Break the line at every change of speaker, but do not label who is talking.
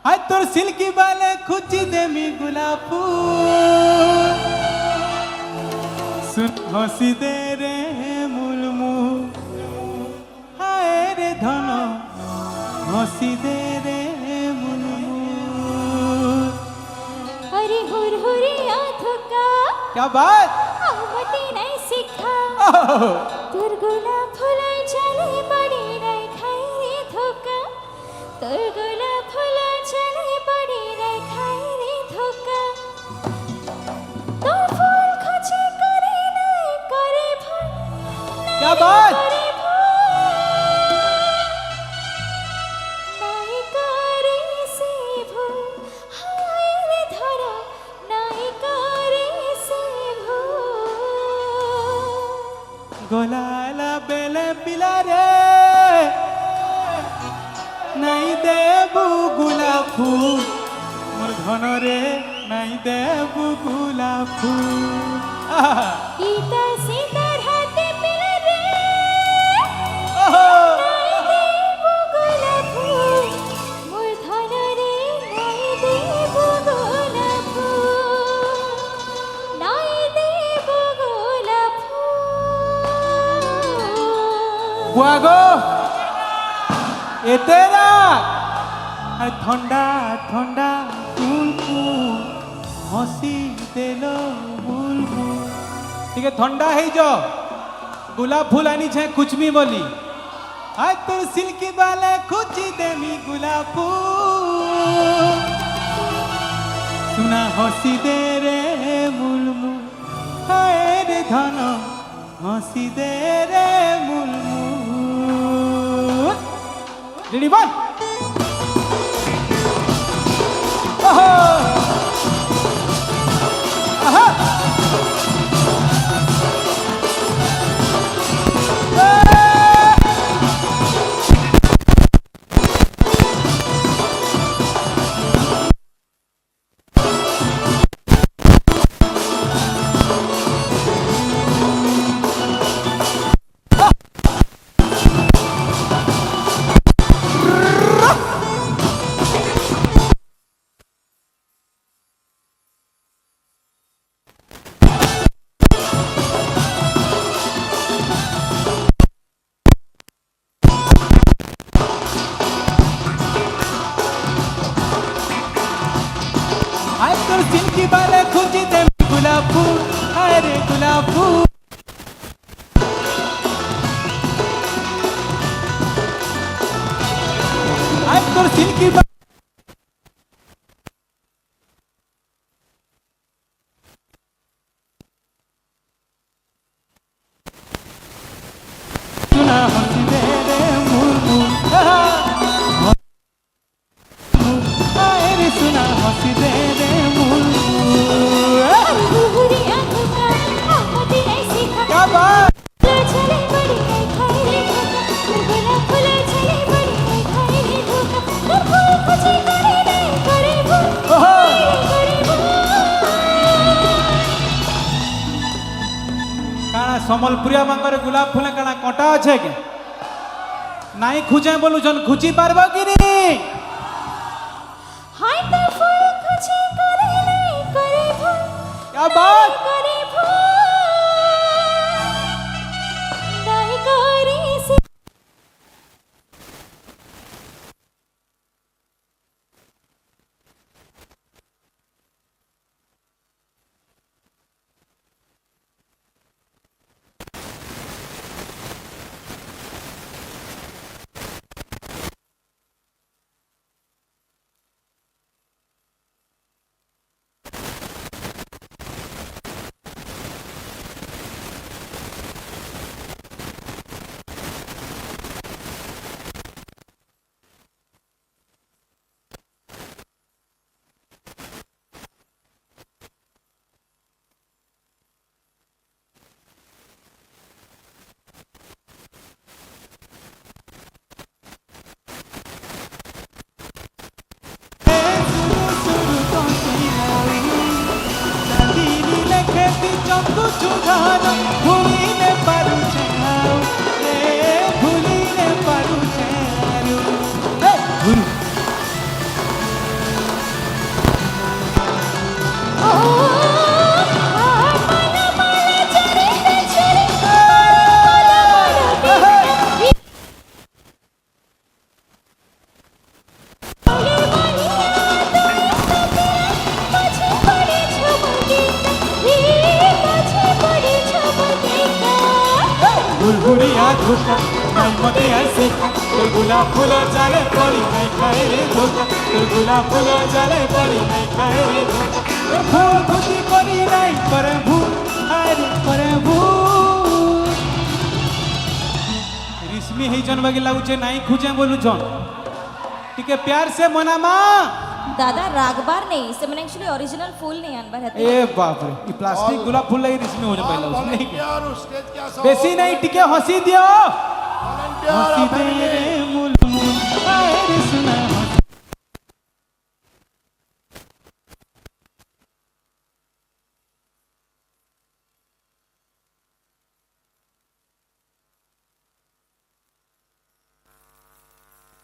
हाय तोर सिल्की बाले खुची देमी गुलाब सुन हसी दे रे मुलमु हाय रे धन हसी दे रे मुलमु।
अरे हुर हुरिया धोका
क्या बात
मती नहीं सीखा तोर गुलाब फुला चले बड़ी नहीं खाई रे धोका तोर गुलाब फुला चले बड़ी नहीं खाई रे धोका तोर फूल खोजे करे नहीं करे फूल
क्या बात
नहीं करे से भूल हाय रे धरा नहीं करे से भूल
गोलाला बेले पिला रे नहीं देबू गुलाब फूल मोर धन रे नहीं देबू गुलाब फूल।
गीता सीतार हाथे पिला रे
ओहो
नहीं देबू गुलाब फूल मोर धन रे नहीं देबू गुलाब फूल नहीं देबू गुलाब फूल
गुआगो एतेरा ठंडा ठंडा बुलबुल हसी देलो बुलबुल ठीक है ठंडा है जो गुलाब फूल आनी छे कुछ भी बोली आज तोर सिल्की बाले खुची देमी गुलाब फूल सुना हसी दे रे मुलमुल हाय रे धन हसी दे रे मुलमुल। रेडी वन ओहो आहा हाय तोर सिल्की बाले खुची दे गुलाब फूल हाय रे गुलाब फूल हाय तोर सिल्की सुना हंसी दे रे मुलमुल हाय रे सुना हंसी दे रे मुलमुल।
हुरिया धोका मती नहीं सीखा
क्या बात
चले बड़ी नहीं खाई रे धोका तोर गुलाब फुला चले बड़ी नहीं खाई रे धोका तोर फूल खोजे करे नहीं करे भूल
ओहो
करे भूल
काना समलपुरिया मांगरे गुलाब फूल काना कटा अच्छे के नाई खुजे बोलुछन खुची पारबो कि नहीं
हाय तो फूल खोजे करे नहीं करे भूल
क्या बात
करे भूल नहीं करे से
भूलिने पारुछे रे भूलिने पारुछे गुरिया धोखा नाई मते शिखा तोर गुलाब फूल जाले पड़ी नहीं खाए रे धोखा तोर गुलाब फूल जाले पड़ी नहीं खाए रे धोखा फूल खुशी करी नहीं करे भूल अरे करे भूल रिश्मी ही जन बागी लागुचे नहीं खुजे बोलू जन टिके प्यार से मनामा
दादा रागबार नहीं से मैंने एक्चुअली ओरिजिनल फूल नहीं अनबर है
ए बाप रे ये प्लास्टिक गुलाब फूल लगी रिश्मी हो जाए पहले उसने नहीं किया
स्टेज के
बेसी नहीं टिके हंसी दियो
वॉलंटियर
हंसी दे रे मुल